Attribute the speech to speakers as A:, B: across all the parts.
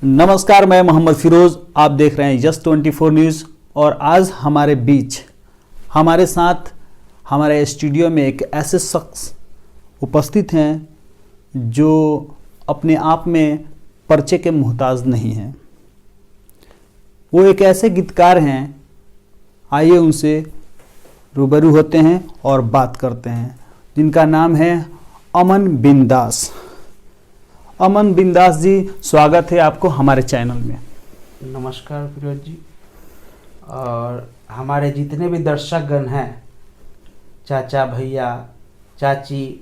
A: नमस्कार, मैं मोहम्मद फिरोज। आप देख रहे हैं यस 24 न्यूज़। और आज हमारे बीच हमारे साथ हमारे स्टूडियो में एक ऐसे शख्स उपस्थित हैं जो अपने आप में परिचय के मोहताज नहीं हैं। वो एक ऐसे गीतकार हैं, आइए उनसे रूबरू होते हैं और बात करते हैं, जिनका नाम है अमन बिंदास। अमन बिंदास जी, स्वागत है आपको हमारे चैनल में।
B: नमस्कार फिरोज जी, और हमारे जितने भी दर्शकगण हैं, चाचा भैया चाची,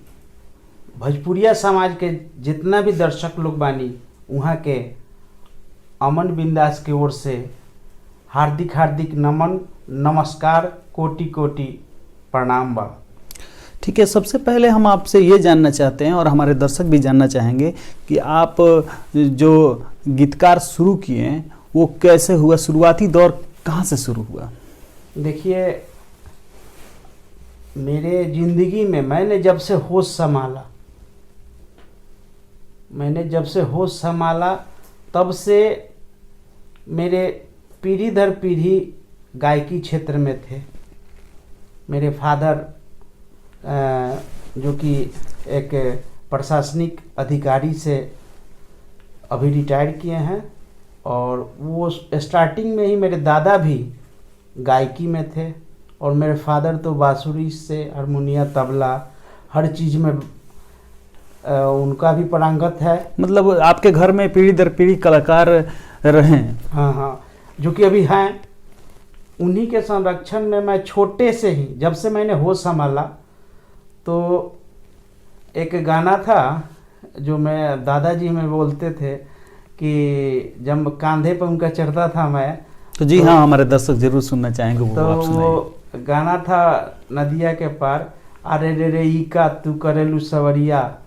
B: भोजपुरिया समाज के जितना भी दर्शक लोग बानी, वहाँ के अमन बिंदास की ओर से हार्दिक हार्दिक नमन, नमस्कार, कोटि कोटि प्रणाम बा।
A: ठीक है, सबसे पहले हम आपसे ये जानना चाहते हैं और हमारे दर्शक भी जानना चाहेंगे कि आप जो गीतकार शुरू किए हैं वो कैसे हुआ, शुरुआती दौर कहाँ से शुरू हुआ?
B: देखिए, मेरे ज़िंदगी में मैंने जब से होश संभाला तब से मेरे पीढ़ी दर पीढ़ी गायकी क्षेत्र में थे। मेरे फादर जो कि एक प्रशासनिक अधिकारी से अभी रिटायर किए हैं, और वो स्टार्टिंग में ही मेरे दादा भी गायकी में थे, और मेरे फादर तो बांसुरी से हारमोनिया, तबला, हर चीज़ में उनका भी पारंगत है।
A: मतलब आपके घर में पीढ़ी दर पीढ़ी कलाकार रहे हैं?
B: हाँ, जो कि अभी हैं। उन्हीं के संरक्षण में मैं छोटे से ही, जब से मैंने होश संभाला, तो एक गाना था जो मैं दादाजी में बोलते थे कि जब कांधे पर उनका चढ़ता था मैं,
A: तो जी हाँ, हमारे दर्शक जरूर सुनना चाहेंगे वो।
B: तो
A: आप सुनाइए।
B: वो गाना था नदिया के पार, अरे रे रे ई का तू करेलू सवरिया।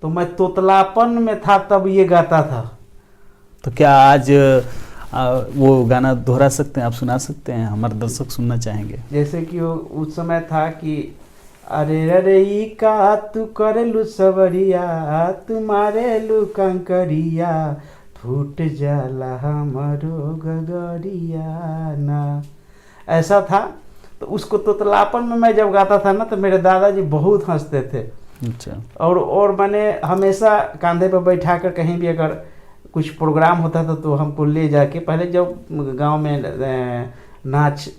B: तो मैं तोतलापन में था तब ये गाता था।
A: तो क्या आज वो गाना दोहरा सकते हैं, आप सुना सकते हैं? हमारे दर्शक सुनना चाहेंगे।
B: जैसे कि वो उस समय था कि अरे रे ई का तू करेलू सवरिया, तुम्हारे लू कंकरिया, फूट जाला हमारो गगरिया ना। ऐसा था। तो उसको तोतलापन में मैं जब गाता था ना, तो मेरे दादाजी बहुत हंसते थे।
A: अच्छा।
B: और मैंने हमेशा कंधे पर बैठा कर कहीं भी अगर कुछ प्रोग्राम होता था तो हमको ले जाके, पहले जब गांव में नाच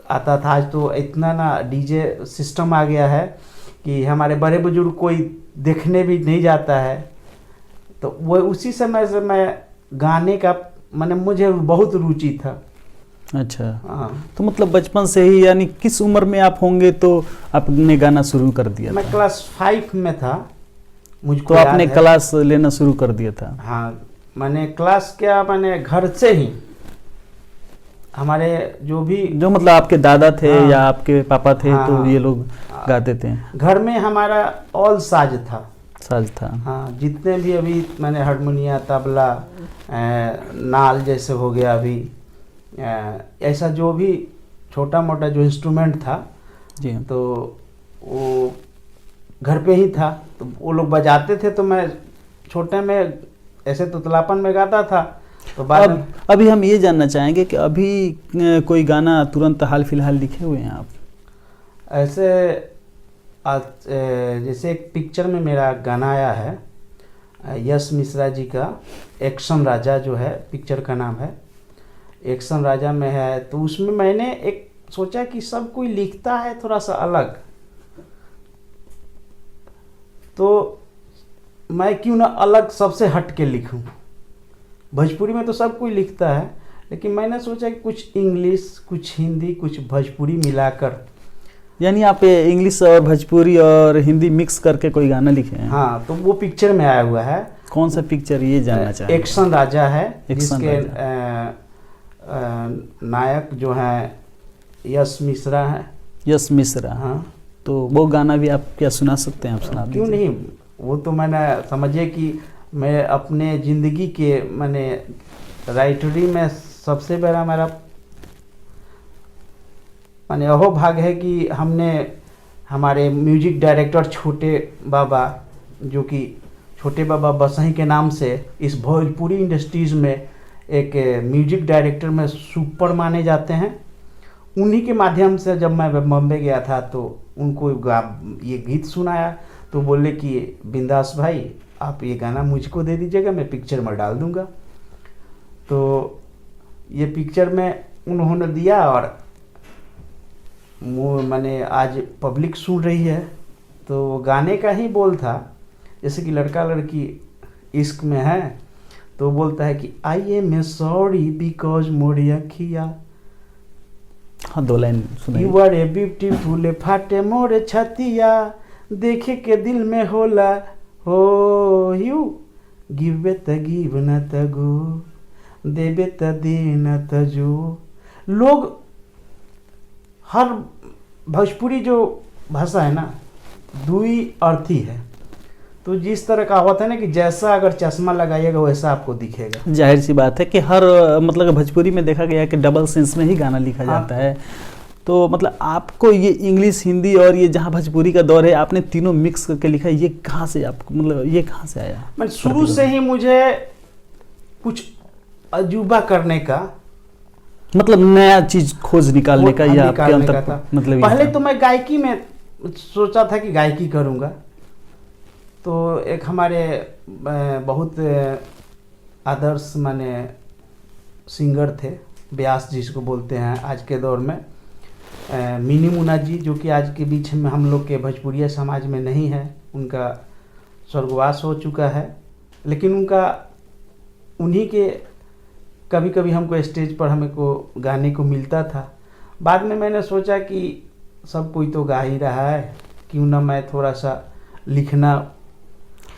B: आता था, आज तो इतना ना डीजे सिस्टम आ गया है कि हमारे बड़े बुजुर्ग कोई देखने भी नहीं जाता है। तो वो उसी समय से मैं गाने का मुझे बहुत रुचि था।
A: अच्छा।
B: हाँ,
A: तो मतलब बचपन से ही, यानी किस उम्र में आप होंगे तो आपने गाना शुरू कर दिया
B: मैं
A: था?
B: क्लास 5 में था, मुझको
A: तो आपने
B: याद है।
A: क्लास लेना शुरू कर दिया था?
B: हाँ, मैंने घर से ही, हमारे जो
A: मतलब आपके दादा थे,
B: हाँ,
A: या आपके पापा थे,
B: हाँ,
A: तो ये लोग गाते थे?
B: घर में हमारा ऑल साज था।
A: साज था।
B: हाँ, जितने भी अभी मैंने हारमोनिया, तबला, नाल जैसे हो गया, अभी ऐसा जो भी छोटा मोटा जो इंस्ट्रूमेंट था
A: जी,
B: तो वो घर पे ही था। तो वो लोग बजाते थे, तो मैं छोटे में ऐसे तुतलापन में गाता था। तो बाद में
A: अभी हम ये जानना चाहेंगे कि अभी कोई गाना तुरंत हाल फिलहाल लिखे हुए हैं आप?
B: ऐसे जैसे एक पिक्चर में मेरा गाना आया है, यश मिश्रा जी का एक्शन राजा जो है पिक्चर का नाम है, एक्शन राजा में है। तो उसमें मैंने एक सोचा कि सब कोई लिखता है थोड़ा सा अलग, तो मैं क्यों ना अलग सबसे हट के लिखूं। भोजपुरी में तो सब कोई लिखता है, लेकिन मैंने सोचा कि कुछ इंग्लिश, कुछ हिंदी, कुछ भोजपुरी मिलाकर।
A: यानी आप इंग्लिश और भोजपुरी और हिंदी मिक्स करके कोई गाना लिखे हैं?
B: हाँ, तो वो पिक्चर में आया हुआ है।
A: कौन सा पिक्चर, ये जानना चाहेंगे?
B: एक्शन राजा है,
A: एक्शन
B: जिसके
A: राजा।
B: नायक जो हैं यश मिश्रा है।
A: यश मिश्रा।
B: हाँ,
A: तो वो गाना भी आप क्या सुना सकते हैं? आप सुना
B: क्यों
A: दीजिए।
B: नहीं। वो तो मैंने समझिए कि मैं अपने ज़िंदगी के राइटरी में सबसे बड़ा मेरा अहो भाग है कि हमने हमारे म्यूजिक डायरेक्टर छोटे बाबा, जो कि छोटे बाबा बसही के नाम से इस भोजपुरी इंडस्ट्रीज में एक म्यूजिक डायरेक्टर में सुपर माने जाते हैं। उन्हीं के माध्यम से जब मैं बम्बे गया था तो उनको ये गीत सुनाया, तो बोले कि बिंदास भाई आप ये गाना मुझको दे दीजिएगा, मैं पिक्चर में डाल दूंगा। तो ये पिक्चर में उन्होंने दिया और मैंने आज पब्लिक सुन रही है। तो गाने का ही बोल था, जैसे कि लड़का लड़की इश्क में है तो बोलता है कि आई एम सॉरी बिकॉज मोरी अखिया,
A: हाँ 2 लाइन सुनाइए।
B: यू आर ए ब्यूटीफुल फाटे मोरे छतिया, देखे के दिल में होला हो यू, गिवे त गिव न त गो, देवे त दे न त जो। लोग हर भोजपुरी जो भाषा है ना दुई अर्थी है, तो जिस तरह का होता है ना कि जैसा अगर चश्मा लगाइएगा वैसा आपको दिखेगा।
A: जाहिर सी बात है कि हर मतलब भोजपुरी में देखा गया है कि डबल सेंस में ही गाना लिखा
B: हाँ।
A: जाता है। तो मतलब आपको ये इंग्लिश, हिंदी और ये जहाँ भोजपुरी का दौर है, आपने तीनों मिक्स करके लिखा, ये कहाँ से आपको मतलब ये कहाँ से आया?
B: मैं शुरू से ही मुझे कुछ अजूबा करने का,
A: मतलब नया चीज खोज निकालने का, या आपके
B: निकालने का
A: अंतर
B: था।
A: मतलब
B: पहले
A: ये
B: तो मैं गायकी में सोचा था कि गायकी करूँगा। तो एक हमारे बहुत आदर्श माने सिंगर थे, व्यास जिसको बोलते हैं आज के दौर में, मिनी मुन्ना जी, जो कि आज के बीच में हम लोग के भोजपुरिया समाज में नहीं है, उनका स्वर्गवास हो चुका है। लेकिन उन्हीं के कभी कभी हमको स्टेज पर हमें को गाने को मिलता था। बाद में मैंने सोचा कि सब कोई तो गा ही रहा है, क्यों ना मैं थोड़ा सा लिखना।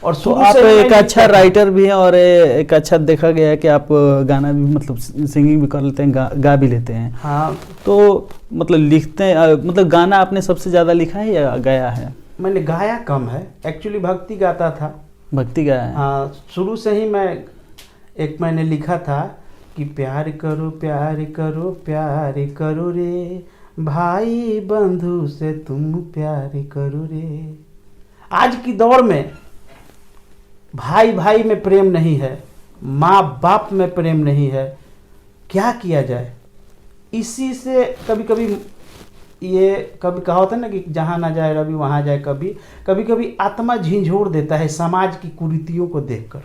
B: और
A: तो आप एक अच्छा राइटर भी हैं और एक अच्छा देखा गया है कि आप गाना भी मतलब सिंगिंग भी कर लेते हैं, गा भी लेते हैं।
B: हाँ,
A: तो मतलब लिखते हैं, मतलब गाना आपने सबसे ज़्यादा लिखा है या गाया है?
B: मैंने गाया कम है, एक्चुअली भक्ति गाता था।
A: भक्ति गाया है?
B: हाँ, शुरू से ही मैंने लिखा था कि प्यार करो प्यार करो प्यार करो रे, भाई बंधु से तुम प्यार करो रे। आज की दौर में भाई भाई में प्रेम नहीं है, माँ बाप में प्रेम नहीं है, क्या किया जाए? इसी से कभी कभी ये कभी कहा होता है ना कि जहाँ ना जाए रवि वहाँ जाए कभी, कभी कभी आत्मा झिंझोर देता है समाज की कुरीतियों को देखकर।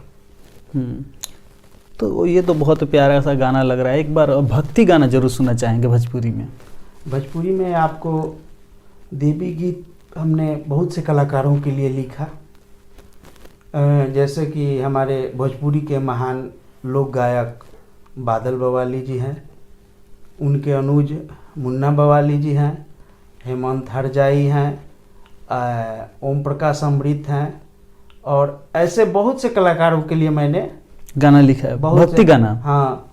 A: तो ये तो बहुत प्यारा सा गाना लग रहा है। एक बार भक्ति गाना जरूर सुनना चाहेंगे भोजपुरी में।
B: भोजपुरी में आपको देवी गीत हमने बहुत से कलाकारों के लिए लिखा, जैसे कि हमारे भोजपुरी के महान लोक गायक बादल बवाली जी हैं, उनके अनुज मुन्ना बवाली जी हैं, हेमंत हरजाई हैं, ओम प्रकाश अमृत हैं, और ऐसे बहुत से कलाकारों के लिए मैंने
A: गाना लिखा है, भक्ति गाना।
B: हाँ,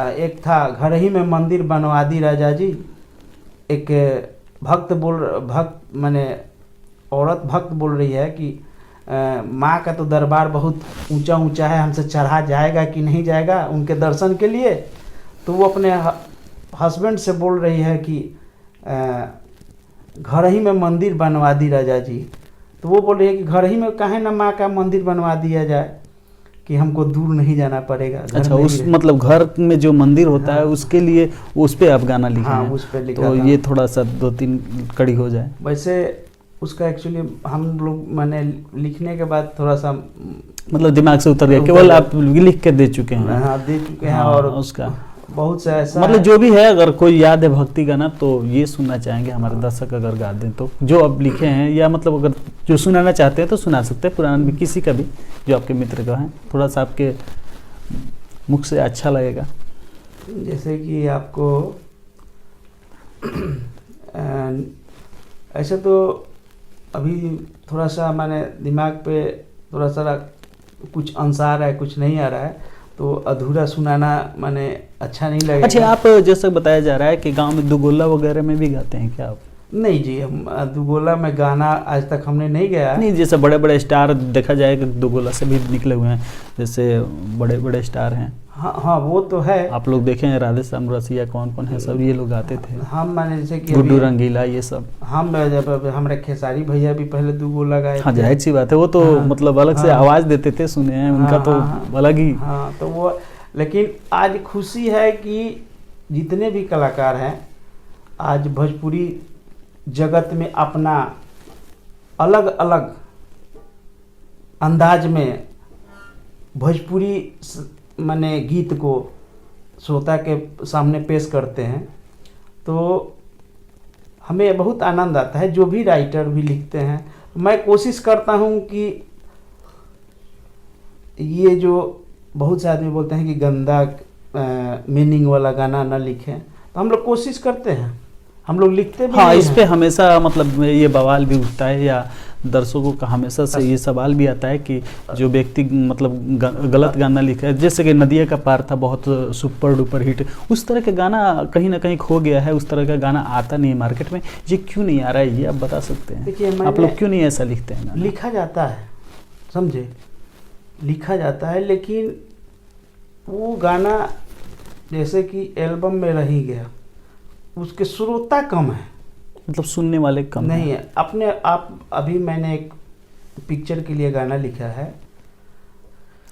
B: एक था घर ही में मंदिर बनवा दी राजा जी, एक भक्त माने औरत भक्त बोल रही है कि माँ का तो दरबार बहुत ऊंचा ऊंचा है, हमसे चढ़ा जाएगा कि नहीं जाएगा उनके दर्शन के लिए। तो वो अपने हस्बैंड से बोल रही है कि घर ही में मंदिर बनवा दी राजा जी। तो वो बोल रही है कि घर ही में काहे ना माँ का मंदिर बनवा दिया जाए कि हमको दूर नहीं जाना पड़ेगा।
A: अच्छा, उस मतलब घर में जो मंदिर होता है उसके लिए उस पे आप गाना लिखे हैं?
B: उस पे लिखा
A: तो
B: था।
A: ये थोड़ा सा 2-3 कड़ी हो जाए।
B: वैसे उसका एक्चुअली हम लोग मैंने लिखने के बाद थोड़ा सा
A: मतलब दिमाग से उतर गया, केवल आप लिख के दे चुके हैं?
B: हाँ, दे चुके हैं।
A: हाँ,
B: और
A: उसका
B: बहुत सा ऐसा
A: मतलब जो भी है, अगर कोई याद है भक्ति गाना तो ये सुनना चाहेंगे हमारे दर्शक, अगर गा दें तो, जो आप लिखे हैं, या मतलब अगर जो सुनाना चाहते हैं तो सुना सकते हैं, पुराना भी, किसी का भी जो आपके मित्र का है, थोड़ा सा आपके मुख से अच्छा लगेगा।
B: जैसे कि आपको ऐसे तो अभी थोड़ा सा मैंने दिमाग पे थोड़ा सा कुछ अंश आ रहा है, कुछ नहीं आ रहा है, तो अधूरा सुनाना माने अच्छा नहीं लगेगा।
A: अच्छा, आप जैसे बताया जा रहा है कि गांव में दुगोला वगैरह में भी गाते हैं क्या आप?
B: नहीं जी, हम दुगोला में गाना आज तक हमने नहीं गाया।
A: नहीं, जैसे बड़े बड़े स्टार देखा जाए कि दुगोला से भी निकले हुए हैं, जैसे बड़े बड़े स्टार हैं।
B: हाँ हाँ, वो तो है।
A: आप लोग देखे हैं राधे श्याम रसिया कौन कौन है, सब ये लोग गाते थे।
B: हम माने जैसे कि
A: गुड्डू रंगीला ये सब।
B: हम जब हमारे खेसारी भैया भी पहले दुगोला गाए
A: हाँ,
B: थे।
A: जाहिर सी बात है, वो तो
B: हाँ,
A: मतलब अलग से
B: हाँ,
A: आवाज देते थे, सुने हैं उनका तो अलग ही।
B: हाँ, तो वो, लेकिन आज खुशी है कि जितने भी कलाकार हैं आज भोजपुरी जगत में अपना अलग अलग अंदाज में भोजपुरी माने गीत को श्रोता के सामने पेश करते हैं। तो हमें बहुत आनंद आता है। जो भी राइटर भी लिखते हैं, मैं कोशिश करता हूँ कि ये जो बहुत से आदमी बोलते हैं कि गंदा मीनिंग वाला गाना न लिखें, तो हम लोग कोशिश करते हैं, हम लोग लिखते भी
A: हाँ,
B: नहीं
A: इस
B: हैं।
A: पे हमेशा मतलब ये बवाल भी उठता है या दर्शकों का हमेशा से ये सवाल भी आता है कि जो व्यक्ति मतलब गलत गाना लिखा है, जैसे कि नदिया का पार था, बहुत सुपर डुपर हिट, उस तरह का गाना कहीं ना कहीं खो गया है, उस तरह का गाना आता नहीं है मार्केट में। ये क्यों नहीं आ रहा है, ये आप बता सकते हैं?
B: देखिए,
A: आप लोग क्यों नहीं ऐसा लिखते हैं गाना?
B: लिखा जाता है, समझे, लिखा जाता है, लेकिन वो गाना जैसे कि एल्बम में रह ही गया, उसके श्रोता कम है,
A: मतलब सुनने वाले कम
B: नहीं है। अपने आप अभी मैंने एक पिक्चर के लिए गाना लिखा है,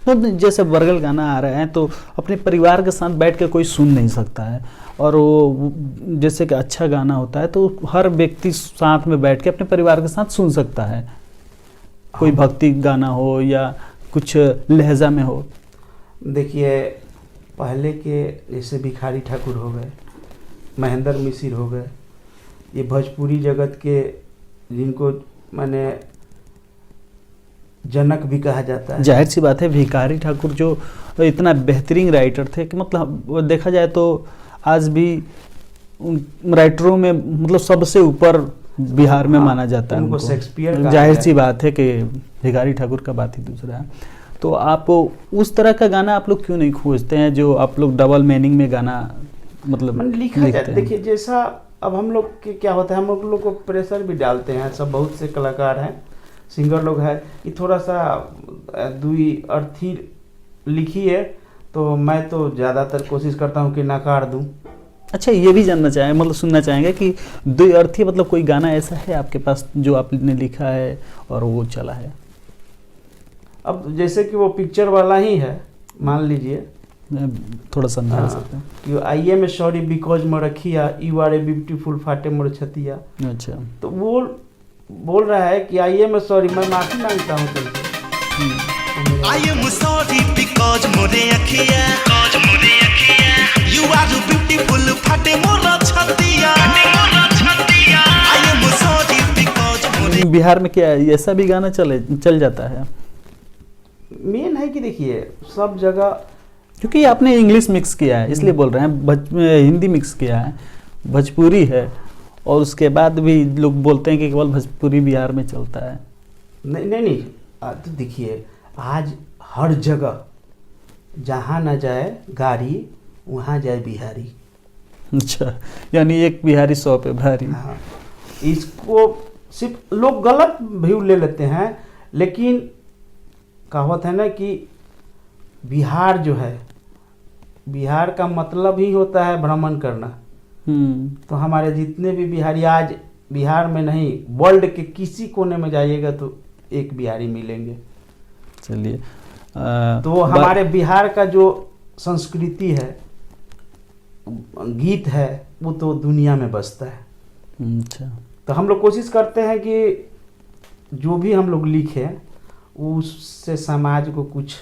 A: तो जैसे बरगल गाना आ रहे हैं तो अपने परिवार के साथ बैठ के कोई सुन नहीं सकता है, और वो जैसे कि अच्छा गाना होता है तो हर व्यक्ति साथ में बैठ के अपने परिवार के साथ सुन सकता है, कोई भक्ति गाना हो या कुछ लहजा में हो।
B: देखिए, पहले के जैसे भिखारी ठाकुर हो गए, महेंद्र मिसिर हो गए, ये भोजपुरी जगत के जिनको माने जनक भी कहा जाता है।
A: जाहिर सी बात है, भिखारी ठाकुर जो इतना बेहतरीन राइटर थे कि मतलब देखा जाए तो आज भी उन राइटरों में मतलब सबसे ऊपर बिहार में माना जाता है
B: उनको शेक्सपियर कहा
A: जाहिर
B: गया
A: सी बात है कि भिखारी ठाकुर का बात ही दूसरा है। तो आप उस तरह का गाना आप लोग क्यों नहीं खोजते हैं जो आप लोग डबल मीनिंग में गाना मतलब
B: लिखा जाए? देखिए, जैसा अब हम लोग के क्या होता है, हम लोग को प्रेशर भी डालते हैं, सब बहुत से कलाकार हैं, सिंगर लोग हैं कि थोड़ा सा दुई अर्थी लिखिए, तो मैं तो ज़्यादातर कोशिश करता हूँ कि नकार दूँ।
A: अच्छा, ये भी जानना चाहें, मतलब सुनना चाहेंगे कि दो अर्थी मतलब कोई गाना ऐसा है आपके पास जो आपने लिखा है और वो चला है?
B: अब जैसे कि वो पिक्चर वाला ही है, मान लीजिए,
A: थोड़ा समझा सकते हैं
B: कि आई एम सॉरी बिकॉज मोरखिया यू आर ए ब्यूटीफुल फाटे मोर छतिया।
A: अच्छा,
B: तो वो बोल रहा है कि आई एम सॉरी, मैं माफी मांगता हूँ तुमसे।
C: आई एम सॉरी बिकॉज मोरे अखिया यू आर ब्यूटीफुल फाटे मोर छतिया। आई एम सॉरी बिकॉज मोरे।
A: बिहार में क्या ऐसा भी गाना चल जाता है?
B: मेन है कि देखिए, सब जगह,
A: क्योंकि आपने इंग्लिश मिक्स किया है इसलिए बोल रहे हैं, हिंदी मिक्स किया है, भोजपुरी है, और उसके बाद भी लोग बोलते हैं कि केवल भोजपुरी बिहार में चलता है।
B: नहीं नहीं नहीं, तो देखिए, आज हर जगह जहाँ न जाए गाड़ी, वहाँ जाए बिहारी।
A: अच्छा, यानी एक बिहारी 100 पे भारी।
B: हाँ, इसको सिर्फ लोग गलत व्यू ले लेते हैं, लेकिन कहावत है ना कि बिहार जो है, बिहार का मतलब ही होता है भ्रमण करना। तो हमारे जितने भी बिहारी, आज बिहार में नहीं, वर्ल्ड के किसी कोने में जाइएगा तो एक बिहारी मिलेंगे।
A: चलिए,
B: तो हमारे बिहार का जो संस्कृति है, गीत है, वो तो दुनिया में बसता है।
A: अच्छा,
B: तो हम लोग कोशिश करते हैं कि जो भी हम लोग लिखें उससे समाज को कुछ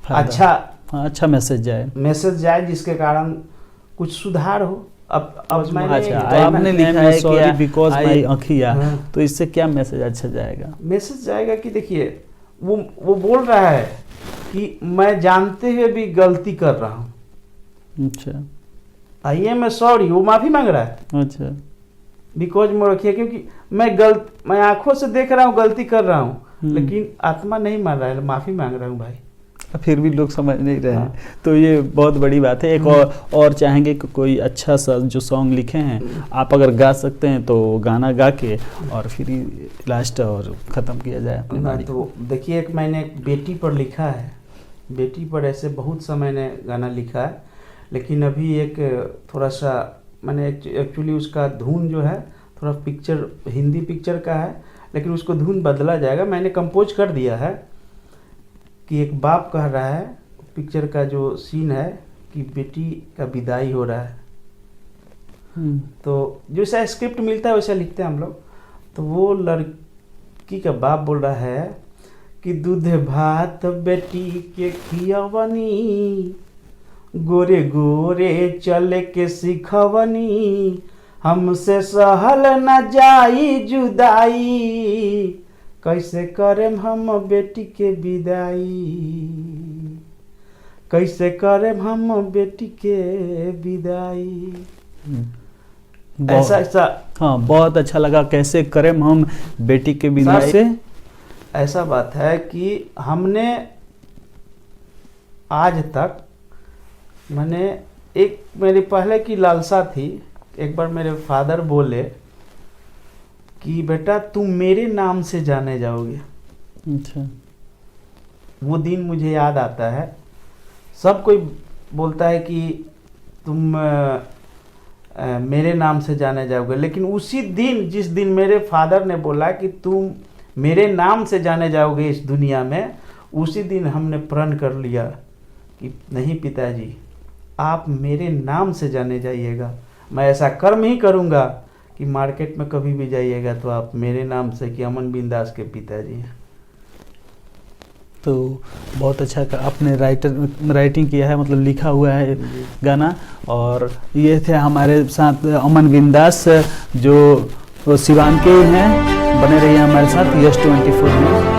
B: अच्छा,
A: हाँ, अच्छा मैसेज
B: जाए, जिसके कारण कुछ सुधार हो। अब मैंने
A: अच्छा, आपने लिखा है कि बिकॉज माय अखिया, तो इससे क्या मैसेज अच्छा जाएगा?
B: मैसेज जाएगा कि देखिए, वो बोल रहा है कि मैं जानते हुए भी गलती कर रहा हूँ।
A: अच्छा,
B: आई एम सॉरी, वो माफी मांग रहा है।
A: अच्छा,
B: बिकॉज में रखिए, क्योंकि मैं आंखों से देख रहा हूँ गलती कर रहा हूँ, लेकिन आत्मा नहीं मान रहा है, माफी मांग रहा हूँ भाई।
A: फिर भी लोग समझ नहीं रहे हैं, तो ये बहुत बड़ी बात है। एक और चाहेंगे कि कोई अच्छा सा जो सॉन्ग लिखे हैं आप अगर गा सकते हैं तो गाना गा के और फिर लास्ट और ख़त्म किया जाए अपनी बारी।
B: तो देखिए, एक मैंने एक बेटी पर लिखा है, बेटी पर ऐसे बहुत सा मैंने गाना लिखा है, लेकिन अभी एक थोड़ा सा मैंने एक्चुअली उसका धुन जो है थोड़ा पिक्चर हिंदी पिक्चर का है, लेकिन उसको धुन बदला जाएगा। मैंने कंपोज कर दिया है कि एक बाप कह रहा है, पिक्चर का जो सीन है कि बेटी का विदाई हो रहा है, तो जैसा स्क्रिप्ट मिलता है वैसा लिखते हैं हम लोग। तो वो लड़की का बाप बोल रहा है कि दूध भात बेटी के खियवनी, गोरे गोरे चले के सिखवनी, हमसे सहल न जाई जुदाई, कैसे करें हम बेटी के विदाई, कैसे करें हम बेटी के विदाई। ऐसा
A: हाँ, बहुत अच्छा लगा, कैसे करें हम बेटी के विदाई से।
B: ऐसा बात है कि हमने आज तक मैंने एक मेरी पहले की लालसा थी, एक बार मेरे फादर बोले कि बेटा तुम मेरे नाम से जाने जाओगे।
A: अच्छा।
B: वो दिन मुझे याद आता है। सब कोई बोलता है कि तुम मेरे नाम से जाने जाओगे, लेकिन उसी दिन जिस दिन मेरे फादर ने बोला कि तुम मेरे नाम से जाने जाओगे इस दुनिया में, उसी दिन हमने प्रण कर लिया कि नहीं पिताजी, आप मेरे नाम से जाने जाइएगा। मैं ऐसा कर्म ही करूँगा कि मार्केट में कभी भी जाइएगा तो आप मेरे नाम से कि अमन बिंदास के पिताजी हैं।
A: तो बहुत अच्छा आपने राइटिंग किया है, मतलब लिखा हुआ है गाना। और ये थे हमारे साथ अमन बिंदास जो सिवान के हैं। बने रहिए हमारे साथ यस 24 न्यूज़।